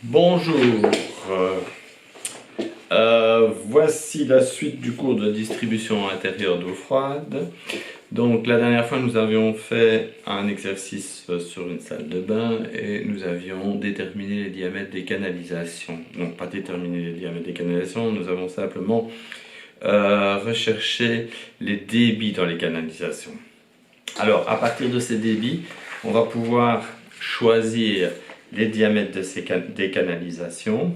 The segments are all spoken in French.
Bonjour, voici la suite du cours de distribution intérieure d'eau froide. Donc la dernière fois nous avions fait un exercice sur une salle de bain et nous avions déterminé les diamètres des canalisations. Non, pas déterminé les diamètres des canalisations, nous avons simplement recherché les débits dans les canalisations. Alors à partir de ces débits, on va pouvoir choisir les diamètres des canalisations.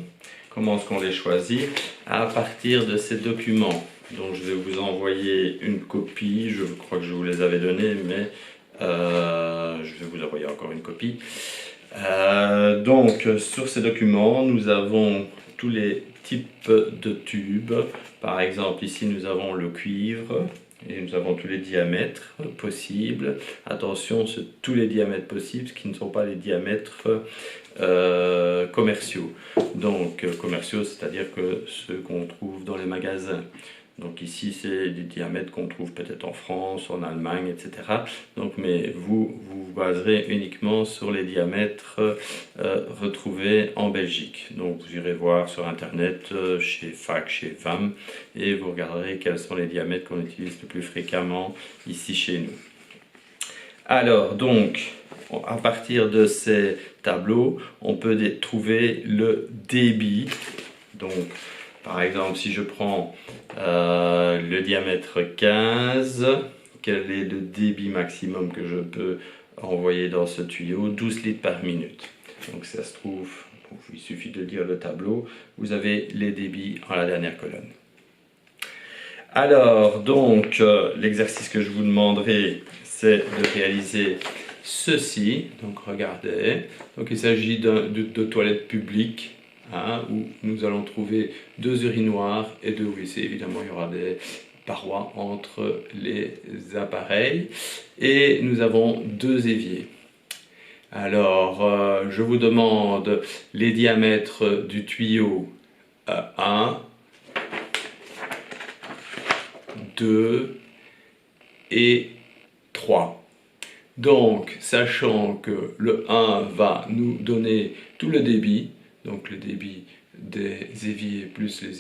Comment est-ce qu'on les choisit? À partir de ces documents dont je vais vous envoyer une copie. Je crois que je vous les avais donnés, mais je vais vous envoyer encore une copie. Donc sur ces documents, nous avons tous les types de tubes. Par exemple, ici nous avons le cuivre. Et nous avons tous les diamètres possibles. Attention, c'est tous les diamètres possibles, ce qui ne sont pas les diamètres commerciaux. Donc commerciaux, c'est-à-dire que ceux qu'on trouve dans les magasins. Donc ici, c'est des diamètres qu'on trouve peut-être en France, en Allemagne, etc. Donc, mais vous vous baserez uniquement sur les diamètres retrouvés en Belgique. Donc vous irez voir sur Internet, chez FAC, chez FAM, et vous regarderez quels sont les diamètres qu'on utilise le plus fréquemment ici chez nous. Alors, donc, à partir de ces tableaux, on peut trouver le débit. Donc, par exemple, si je prends le diamètre 15, quel est le débit maximum que je peux envoyer dans ce tuyau? 12 litres par minute. Donc ça se trouve, il suffit de lire le tableau, vous avez les débits en la dernière colonne. Alors, donc, l'exercice que je vous demanderai, c'est de réaliser ceci. Donc, regardez. Donc, il s'agit de toilettes publiques. Où nous allons trouver deux urinoirs et deux WC. Évidemment, il y aura des parois entre les appareils. Et nous avons deux éviers. Alors, je vous demande les diamètres du tuyau 1, 2 et 3. Donc, sachant que le 1 va nous donner tout le débit, donc le débit des éviers plus les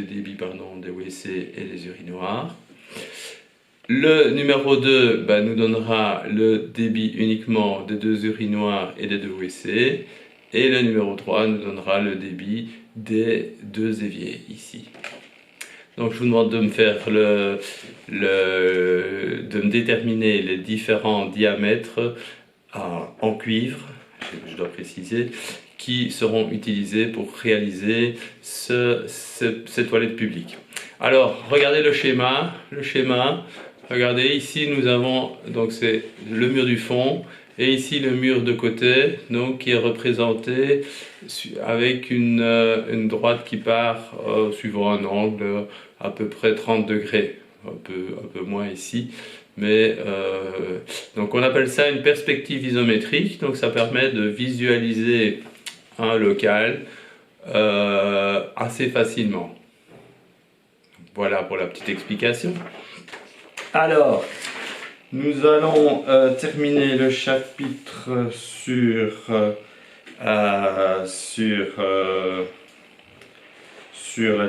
débits des WC et des urinoirs. Le numéro 2 nous donnera le débit uniquement des deux urinoirs et des deux WC. Et le numéro 3 nous donnera le débit des deux éviers ici. Donc je vous demande de me faire de me déterminer les différents diamètres en cuivre, je dois préciser, qui seront utilisés pour réaliser ces toilettes publiques. Alors, regardez le schéma. Regardez, ici nous avons, donc c'est le mur du fond, et ici le mur de côté, donc qui est représenté avec une droite qui part suivant un angle à peu près 30 degrés, un peu moins ici. Mais donc on appelle ça une perspective isométrique, donc ça permet de visualiser un local assez facilement. Voilà pour la petite explication. Alors, nous allons terminer le chapitre sur la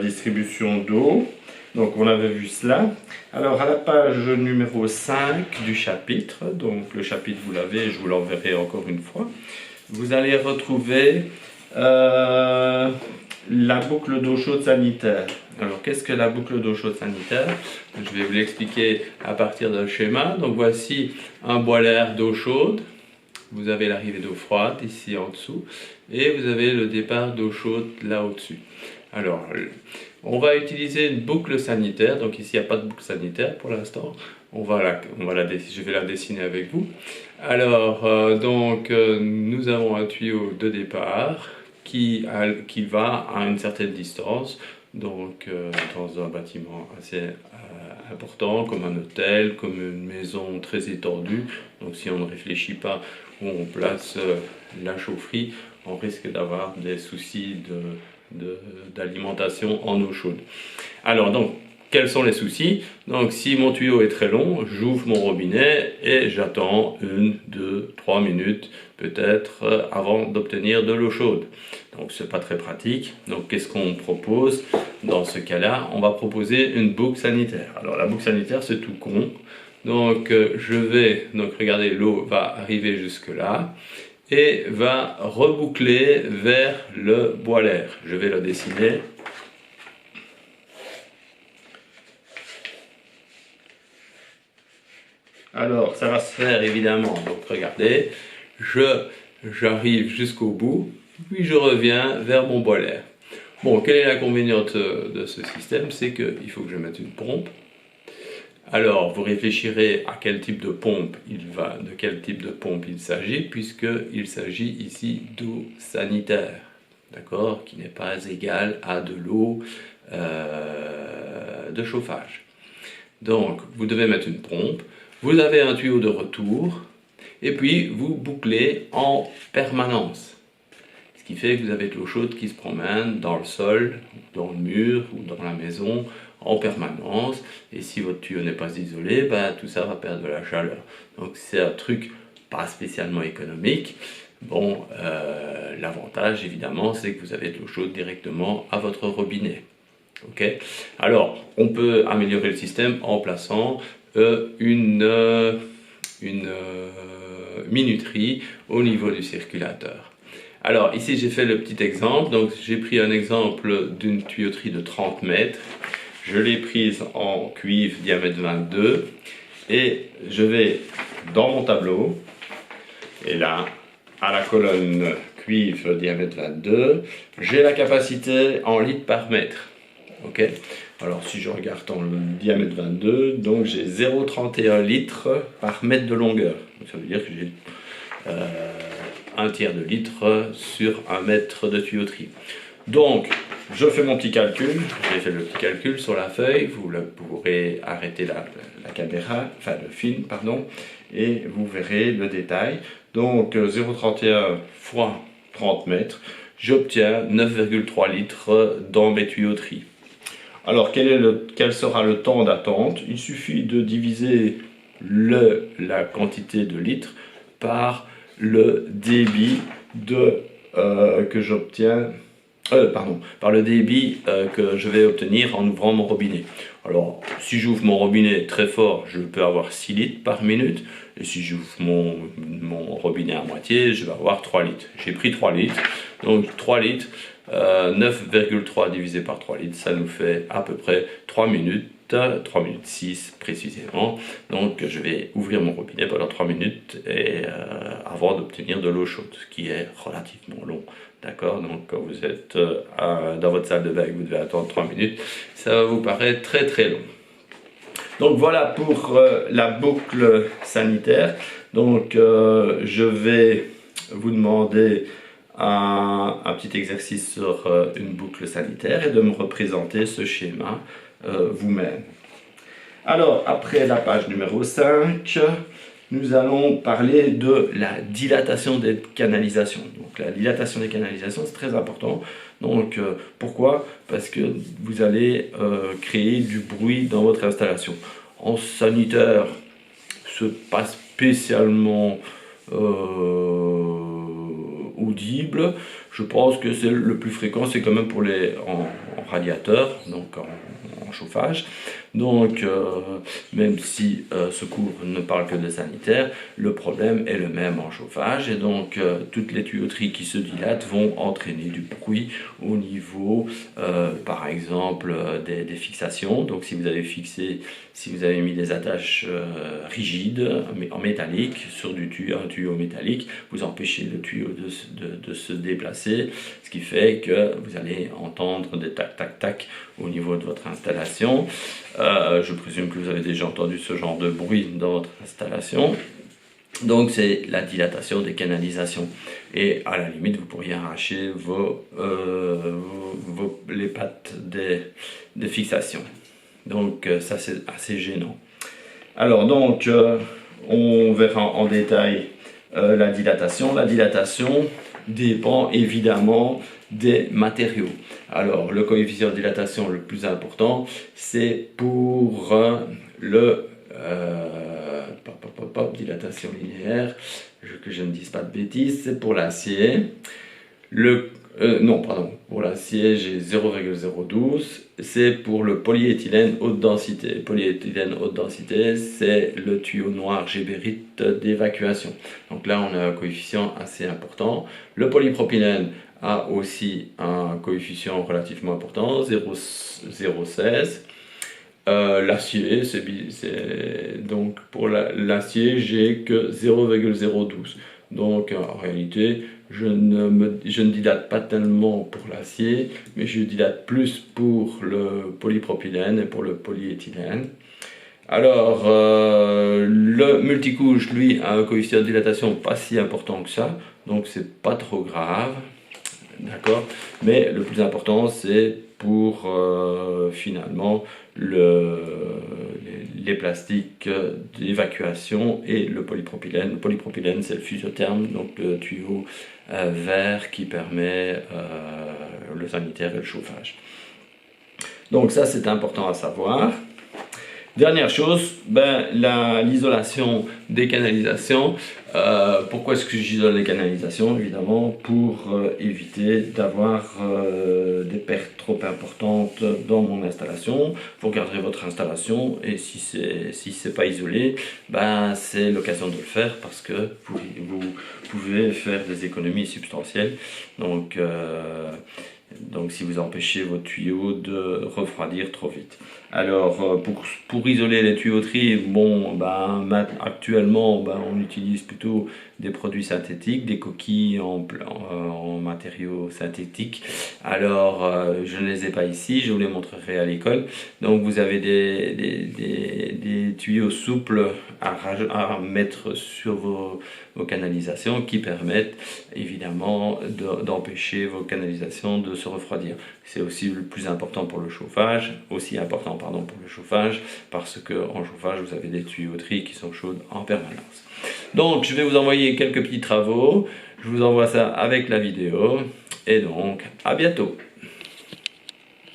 distribution d'eau. Donc on avait vu cela. Alors à la page numéro 5 du chapitre, donc le chapitre vous l'avez, je vous l'enverrai encore une fois, vous allez retrouver la boucle d'eau chaude sanitaire. Alors qu'est-ce que la boucle d'eau chaude sanitaire? Je vais vous l'expliquer à partir d'un schéma. Donc voici un boiler d'eau chaude. Vous avez l'arrivée d'eau froide ici en dessous et vous avez le départ d'eau chaude là au-dessus. Alors, on va utiliser une boucle sanitaire. Donc ici, il n'y a pas de boucle sanitaire pour l'instant. Je vais la dessiner avec vous. Alors, nous avons un tuyau de départ qui va à une certaine distance. Donc, dans un bâtiment assez important, comme un hôtel, comme une maison très étendue. Donc, si on ne réfléchit pas où on place la chaufferie, on risque d'avoir des soucis d'alimentation en eau chaude. Alors donc, quels sont les soucis? Donc si mon tuyau est très long, j'ouvre mon robinet et j'attends 1, 2, 3 minutes peut-être avant d'obtenir de l'eau chaude. Donc c'est pas très pratique. Donc qu'est-ce qu'on propose dans ce cas-là? On va proposer une boucle sanitaire. Alors la boucle sanitaire c'est tout con. Donc regardez, l'eau va arriver jusque là et va reboucler vers le boiler. Je vais le dessiner. Alors, ça va se faire évidemment. Donc, regardez, j'arrive jusqu'au bout, puis je reviens vers mon boiler. Bon, quel est l'inconvénient de ce système? C'est qu'il faut que je mette une pompe. Alors, vous réfléchirez à quel type de pompe de quel type de pompe il s'agit, puisqu'il s'agit ici d'eau sanitaire, d'accord, qui n'est pas égale à de l'eau de chauffage. Donc, vous devez mettre une pompe. Vous avez un tuyau de retour et puis vous bouclez en permanence. Ce qui fait que vous avez de l'eau chaude qui se promène dans le sol, dans le mur ou dans la maison en permanence. Et si votre tuyau n'est pas isolé, tout ça va perdre de la chaleur. Donc c'est un truc pas spécialement économique. Bon, l'avantage évidemment c'est que vous avez de l'eau chaude directement à votre robinet. Okay. Alors, on peut améliorer le système en plaçant une minuterie au niveau du circulateur. Alors, ici, j'ai fait le petit exemple. Donc, j'ai pris un exemple d'une tuyauterie de 30 mètres. Je l'ai prise en cuivre diamètre 22 et je vais dans mon tableau. Et là, à la colonne cuivre diamètre 22, j'ai la capacité en litres par mètre. Ok. Alors si je regarde dans le diamètre 22, donc j'ai 0,31 litres par mètre de longueur. Donc, ça veut dire que j'ai un tiers de litre sur un mètre de tuyauterie. Donc je fais mon petit calcul, j'ai fait le petit calcul sur la feuille, vous pourrez arrêter la caméra, enfin le film, pardon, et vous verrez le détail. Donc 0,31 fois 30 mètres, j'obtiens 9,3 litres dans mes tuyauteries. Alors, quel sera le temps d'attente? Il suffit de diviser la quantité de litres par le débit que j'obtiens, par le débit que je vais obtenir en ouvrant mon robinet. Alors, si j'ouvre mon robinet très fort, je peux avoir 6 litres par minute. Et si j'ouvre mon robinet à moitié, je vais avoir 3 litres. J'ai pris 3 litres. Donc, 3 litres. 9,3 divisé par 3 litres, ça nous fait à peu près 3 minutes 6 précisément. Donc je vais ouvrir mon robinet pendant 3 minutes avant d'obtenir de l'eau chaude, ce qui est relativement long. D'accord? Donc quand vous êtes dans votre salle de bain et que vous devez attendre 3 minutes, ça va vous paraître très très long. Donc voilà pour la boucle sanitaire. Donc je vais vous demander un petit exercice sur une boucle sanitaire et de me représenter ce schéma vous-même. Alors, après la page numéro 5, nous allons parler de la dilatation des canalisations. Donc, la dilatation des canalisations, c'est très important. Donc, pourquoi? Parce que vous allez créer du bruit dans votre installation. En sanitaire, ce n'est pas spécialement audible. Je pense que c'est le plus fréquent, c'est quand même pour en radiateur, donc en chauffage. Donc même si ce cours ne parle que de sanitaire, le problème est le même en chauffage et donc toutes les tuyauteries qui se dilatent vont entraîner du bruit au niveau par exemple des fixations. Donc si vous avez mis des attaches rigides en métallique sur un tuyau métallique, vous empêchez le tuyau de se déplacer, ce qui fait que vous allez entendre des tac tac tac au niveau de votre installation. Je présume que vous avez déjà entendu ce genre de bruit dans votre installation. Donc c'est la dilatation des canalisations. Et à la limite, vous pourriez arracher les pattes des fixations. Donc ça c'est assez gênant. Alors donc on verra en détail la dilatation. La dilatation, dépend évidemment des matériaux. Alors, le coefficient de dilatation le plus important, c'est pour dilatation linéaire, que je ne dise pas de bêtises, c'est pour l'acier. Pour l'acier, j'ai 0,012. C'est pour le polyéthylène haute densité. Polyéthylène haute densité, c'est le tuyau noir gébérite d'évacuation. Donc là, on a un coefficient assez important. Le polypropylène a aussi un coefficient relativement important, 0,16. L'acier, donc pour l'acier, j'ai que 0,012. Donc en réalité, je ne dilate pas tellement pour l'acier, mais je dilate plus pour le polypropylène et pour le polyéthylène. Alors, le multicouche, lui, a un coefficient de dilatation pas si important que ça, donc c'est pas trop grave, d'accord? Mais le plus important, c'est pour finalement les plastiques d'évacuation et le polypropylène. Le polypropylène, c'est le fusotherme, donc le tuyau vert qui permet le sanitaire et le chauffage. Donc ça, c'est important à savoir. Dernière chose, l'isolation des canalisations. Pourquoi est-ce que j'isole les canalisations? Évidemment, pour éviter d'avoir des pertes trop importantes dans mon installation. Vous regarderez votre installation et si c'est pas isolé, c'est l'occasion de le faire parce que vous pouvez faire des économies substantielles. Donc si vous empêchez votre tuyau de refroidir trop vite. Alors pour isoler les tuyauteries, actuellement on utilise plutôt des produits synthétiques, des coquilles en matériaux synthétiques. Alors je ne les ai pas ici, je vous les montrerai à l'école. Donc vous avez des tuyaux souples à mettre sur vos canalisations qui permettent évidemment d'empêcher vos canalisations de se refroidir. C'est aussi le plus important pour le chauffage, parce qu'en chauffage vous avez des tuyauteries qui sont chaudes en permanence. Donc je vais vous envoyer quelques petits travaux, je vous envoie ça avec la vidéo et donc à bientôt.